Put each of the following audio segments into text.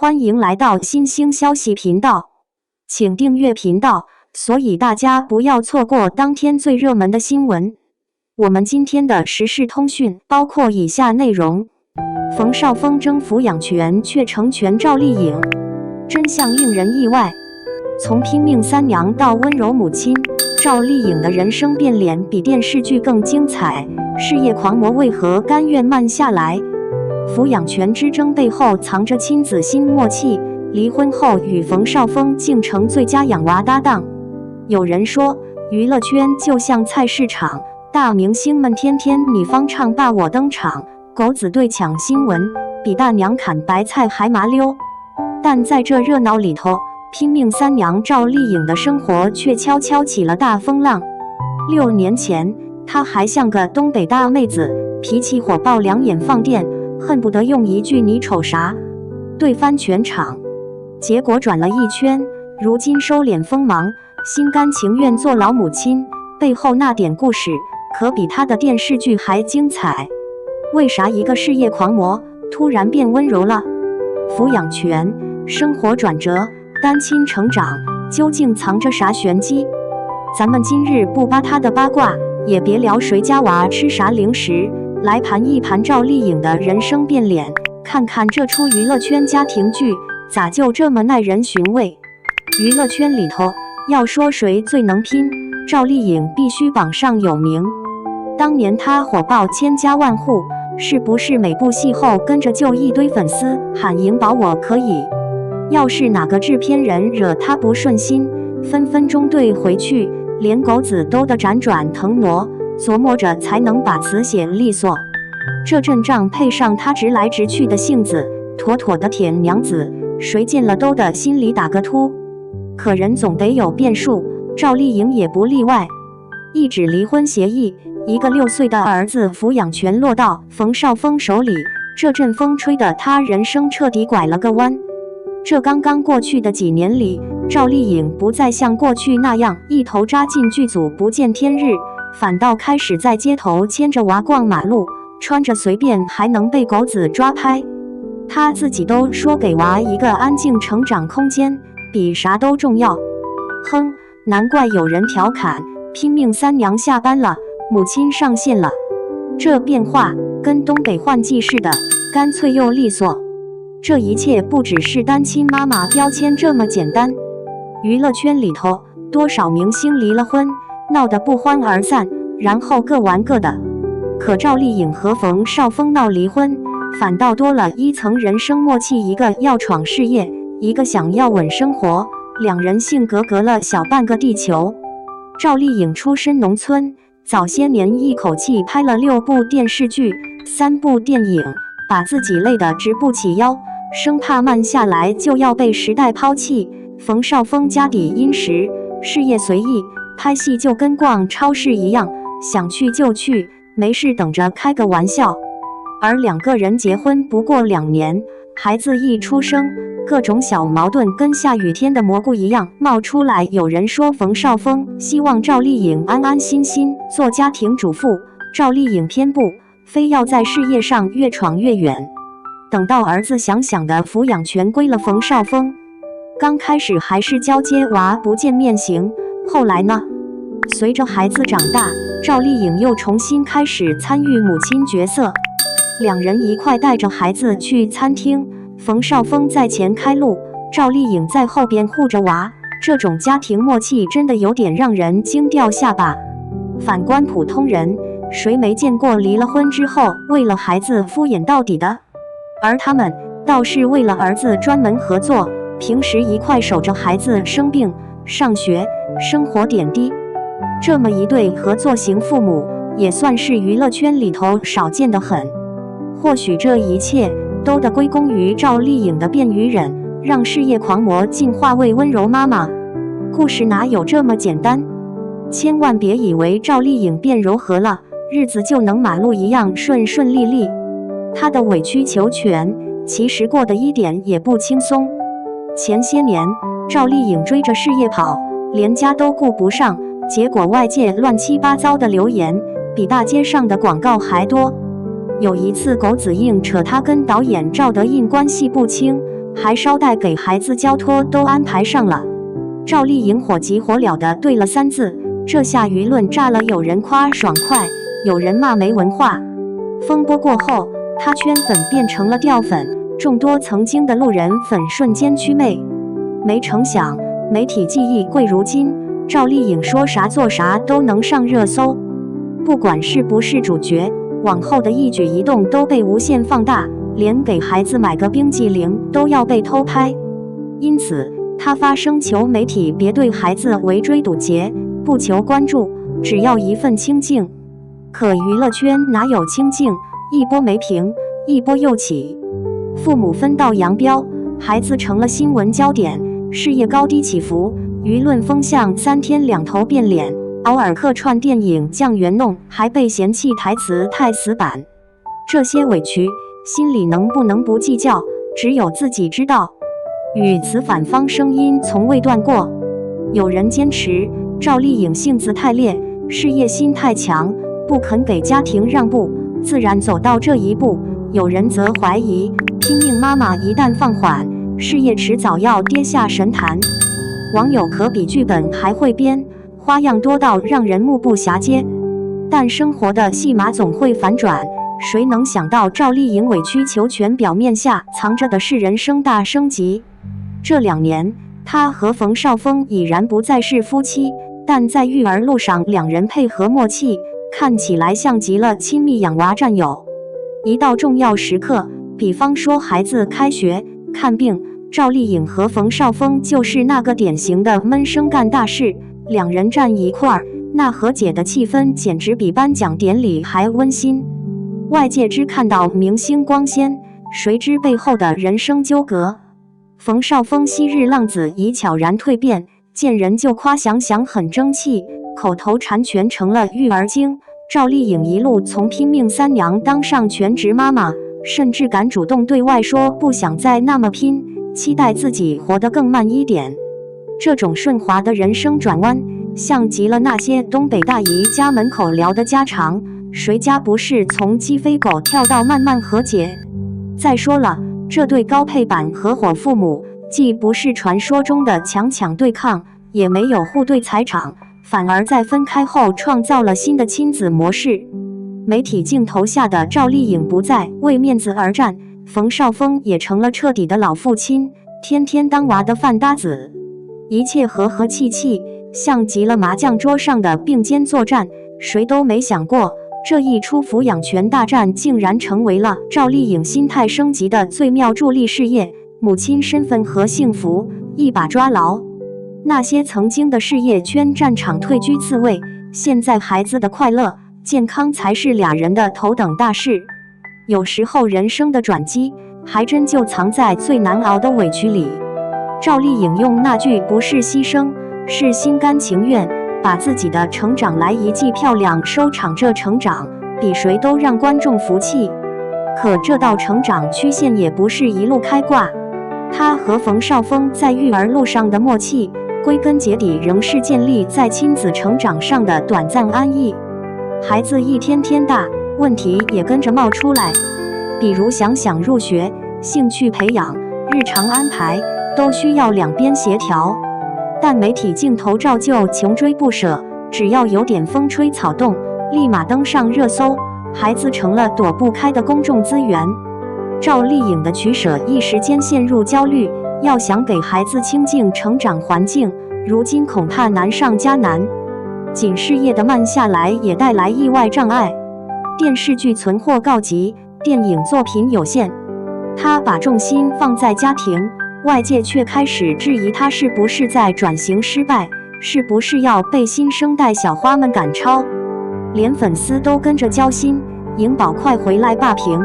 欢迎来到新兴消息频道，请订阅频道，所以大家不要错过当天最热门的新闻。我们今天的时事通讯包括以下内容：冯绍峰争抚养权却成全赵丽颖，真相令人意外。从拼命三娘到温柔母亲，赵丽颖的人生变脸比电视剧更精彩。事业狂魔为何甘愿慢下来？抚养权之争背后藏着亲子新默契，离婚后与冯绍峰竟成最佳养娃搭档。有人说，娱乐圈就像菜市场，大明星们天天你方唱罢我登场，狗子队抢新闻，比大娘砍白菜还麻溜。但在这热闹里头，拼命三娘赵丽颖的生活却悄悄起了大风浪。6年前，她还像个东北大妹子，脾气火爆，两眼放电，恨不得用一句你瞅啥对翻全场。结果转了一圈，如今收敛锋芒，心甘情愿做老母亲，背后那点故事可比她的电视剧还精彩。为啥一个事业狂魔突然变温柔了？抚养权、生活转折、单亲成长，究竟藏着啥玄机？咱们今日不扒她的八卦，也别聊谁家娃吃啥零食，来盘一盘赵丽颖的人生变脸，看看这出娱乐圈家庭剧咋就这么耐人寻味。娱乐圈里头要说谁最能拼，赵丽颖必须榜上有名。当年她火爆千家万户，是不是每部戏后跟着就一堆粉丝喊颖宝我可以？要是哪个制片人惹她不顺心，分分钟怼回去，连狗子都得辗转腾挪，琢磨着才能把词写利索。这阵仗配上她直来直去的性子，妥妥的铁娘子，谁见了都得心里打个突。可人总得有变数，赵丽颖也不例外。一纸离婚协议，一个6岁的儿子，抚养权落到冯绍峰手里，这阵风吹得他人生彻底拐了个弯。这刚刚过去的几年里，赵丽颖不再像过去那样一头扎进剧组不见天日，反倒开始在街头牵着娃逛马路，穿着随便还能被狗子抓拍。她自己都说给娃一个安静成长空间比啥都重要。哼，难怪有人调侃，拼命三娘下班了，母亲上线了。这变化跟东北换季似的，干脆又利索。这一切不只是单亲妈妈标签这么简单。娱乐圈里头多少明星离了婚，闹得不欢而散，然后各玩各的。可赵丽颖和冯绍峰闹离婚，反倒多了一层人生默契，一个要闯事业，一个想要稳生活，两人性格隔了小半个地球。赵丽颖出身农村，早些年一口气拍了6部电视剧、3部电影，把自己累得直不起腰，生怕慢下来就要被时代抛弃。冯绍峰家底殷实，事业随意，拍戏就跟逛超市一样，想去就去，没事等着开个玩笑。而两个人结婚不过2年，孩子一出生，各种小矛盾跟下雨天的蘑菇一样冒出来。有人说冯绍峰希望赵丽颖安安心心做家庭主妇，赵丽颖偏不，非要在事业上越闯越远。等到儿子想想的抚养权归了冯绍峰，刚开始还是交接娃不见面行，后来呢？随着孩子长大，赵丽颖又重新开始参与母亲角色，两人一块带着孩子去餐厅，冯绍峰在前开路，赵丽颖在后边护着娃，这种家庭默契真的有点让人惊掉下巴。反观普通人，谁没见过离了婚之后为了孩子敷衍到底的？而他们倒是为了儿子专门合作，平时一块守着孩子生病、上学、生活点滴。这么一对合作型父母，也算是娱乐圈里头少见的很。或许这一切都得归功于赵丽颖的变与忍，让事业狂魔进化为温柔妈妈。故事哪有这么简单？千万别以为赵丽颖变柔和了，日子就能马路一样顺顺利利。她的委曲求全，其实过得一点也不轻松。前些年，赵丽颖追着事业跑，连家都顾不上，结果外界乱七八糟的留言比大街上的广告还多。有一次狗子硬扯她跟导演赵德胤关系不清，还捎带给孩子交托都安排上了。赵丽颖火急火燎地对了3字，这下舆论炸了，有人夸爽快，有人骂没文化。风波过后，她圈粉变成了掉粉，众多曾经的路人粉瞬间祛魅。没成想，媒体技艺贵如今，赵丽颖说啥做啥都能上热搜。不管是不是主角，往后的一举一动都被无限放大，连给孩子买个冰激凌都要被偷拍。因此，她发声求媒体别对孩子围追堵截，不求关注，只要一份清静。可娱乐圈哪有清静？一波没平，一波又起。父母分道扬镳，孩子成了新闻焦点，事业高低起伏，舆论风向3天2头变脸。偶尔客串电影酱园弄，还被嫌弃台词太死板。这些委屈，心里能不能不计较，只有自己知道。与此反方声音从未断过。有人坚持赵丽颖性子太烈，事业心太强，不肯给家庭让步，自然走到这一步。有人则怀疑，拼命妈妈一旦放缓，事业迟早要跌下神坛。网友可比剧本还会编，花样多到让人目不暇接。但生活的戏码总会反转，谁能想到赵丽颖委曲求全表面下藏着的是人生大升级。这2年，她和冯绍峰已然不再是夫妻，但在育儿路上两人配合默契，看起来像极了亲密养娃战友。一到重要时刻，比方说孩子开学、看病，赵丽颖和冯绍峰就是那个典型的闷声干大事。两人站一块儿，那和解的气氛简直比颁奖典礼还温馨。外界只看到明星光鲜，谁知背后的人生纠葛。冯绍峰昔日浪子已悄然蜕变，见人就夸翔翔很争气，口头禅全成了育儿经。赵丽颖一路从拼命3娘当上全职妈妈，甚至敢主动对外说不想再那么拼，期待自己活得更慢一点。这种顺滑的人生转弯，像极了那些东北大姨家门口聊的家常，谁家不是从鸡飞狗跳到慢慢和解？再说了，这对高配版合伙父母，既不是传说中的强抢对抗，也没有互对财产，反而在分开后创造了新的亲子模式。媒体镜头下的赵丽颖不再为面子而战，冯绍峰也成了彻底的老父亲，天天当娃的饭搭子。一切和和气气，像极了麻将桌上的并肩作战。谁都没想过，这一出抚养权大战竟然成为了赵丽颖心态升级的最妙助力事业。母亲身份和幸福一把抓牢。那些曾经的事业圈战场退居次位，现在孩子的快乐、健康才是俩人的头等大事。有时候人生的转机，还真就藏在最难熬的委屈里。赵丽颖用那句不是牺牲，是心甘情愿，把自己的成长来一记漂亮收场。这成长比谁都让观众服气。可这道成长曲线也不是一路开挂，她和冯绍峰在育儿路上的默契，归根结底仍是建立在亲子成长上的短暂安逸。孩子一天天大，问题也跟着冒出来，比如想入学、兴趣培养、日常安排，都需要两边协调。但媒体镜头照旧穷追不舍，只要有点风吹草动，立马登上热搜，孩子成了躲不开的公众资源。赵丽颖的取舍一时间陷入焦虑，要想给孩子清静成长环境，如今恐怕难上加难。仅事业的慢下来也带来意外障碍。电视剧存货告急，电影作品有限，她把重心放在家庭，外界却开始质疑她是不是在转型失败，是不是要被新生代小花们赶超。连粉丝都跟着交心，颖宝快回来霸屏。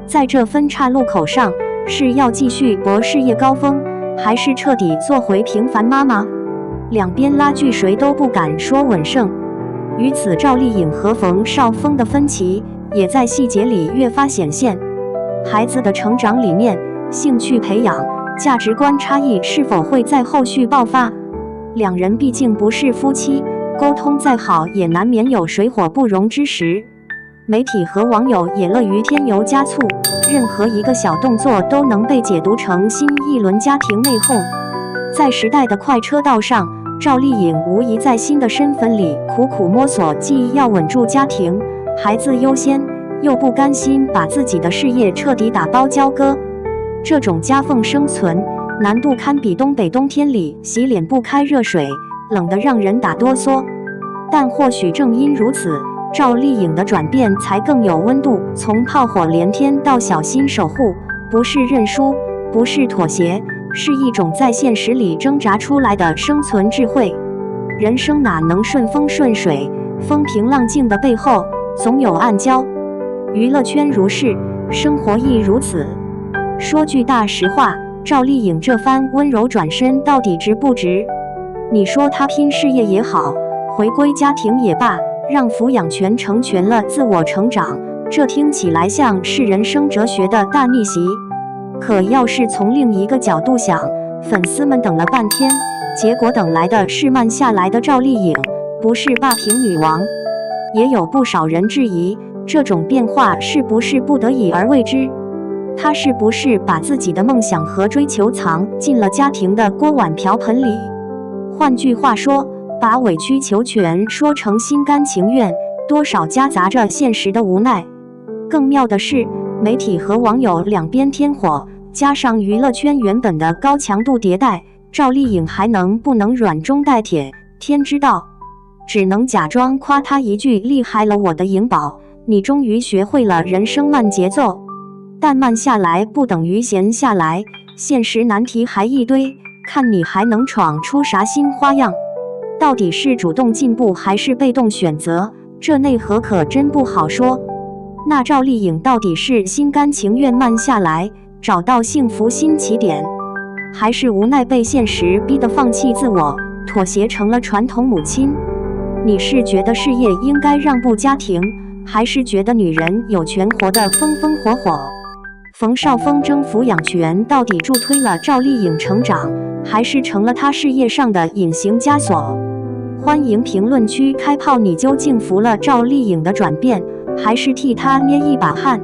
在这分岔路口上，是要继续搏事业高峰，还是彻底做回平凡妈妈？两边拉锯，谁都不敢说稳胜。于此，赵丽颖和冯绍峰的分歧也在细节里越发显现。孩子的成长理念、兴趣培养、价值观差异是否会在后续爆发？两人毕竟不是夫妻，沟通再好也难免有水火不容之时。媒体和网友也乐于添油加醋，任何一个小动作都能被解读成新一轮家庭内讧。在时代的快车道上，赵丽颖无疑在新的身份里苦苦摸索，既要稳住家庭，孩子优先，又不甘心把自己的事业彻底打包交割。这种夹缝生存，难度堪比东北冬天里洗脸不开热水，冷得让人打哆嗦。但或许正因如此，赵丽颖的转变才更有温度，从炮火连天到小心守护，不是认输，不是妥协，是一种在现实里挣扎出来的生存智慧。人生哪能顺风顺水，风平浪静的背后总有暗礁。娱乐圈如是，生活亦如此。说句大实话，赵丽颖这番温柔转身到底值不值？你说她拼事业也好，回归家庭也罢，让抚养权成全了自我成长，这听起来像是人生哲学的大逆袭。可要是从另一个角度想，粉丝们等了半天，结果等来的是慢下来的赵丽颖，不是霸屏女王。也有不少人质疑，这种变化是不是不得已而为之？她是不是把自己的梦想和追求藏进了家庭的锅碗瓢盆里？换句话说，把委曲求全说成心甘情愿，多少夹杂着现实的无奈。更妙的是，媒体和网友两边添火，加上娱乐圈原本的高强度迭代，赵丽颖还能不能软中带铁，天知道。只能假装夸她一句厉害了，我的颖宝，你终于学会了人生慢节奏。但慢下来不等于闲下来，现实难题还一堆，看你还能闯出啥新花样。到底是主动进步还是被动选择，这内核可真不好说。那赵丽颖到底是心甘情愿慢下来，找到幸福新起点，还是无奈被现实逼得放弃自我，妥协成了传统母亲？你是觉得事业应该让步家庭，还是觉得女人有权活得风风火火？冯绍峰争抚养权到底助推了赵丽颖成长，还是成了她事业上的隐形枷锁？欢迎评论区开炮，你究竟服了赵丽颖的转变，还是替她捏一把汗？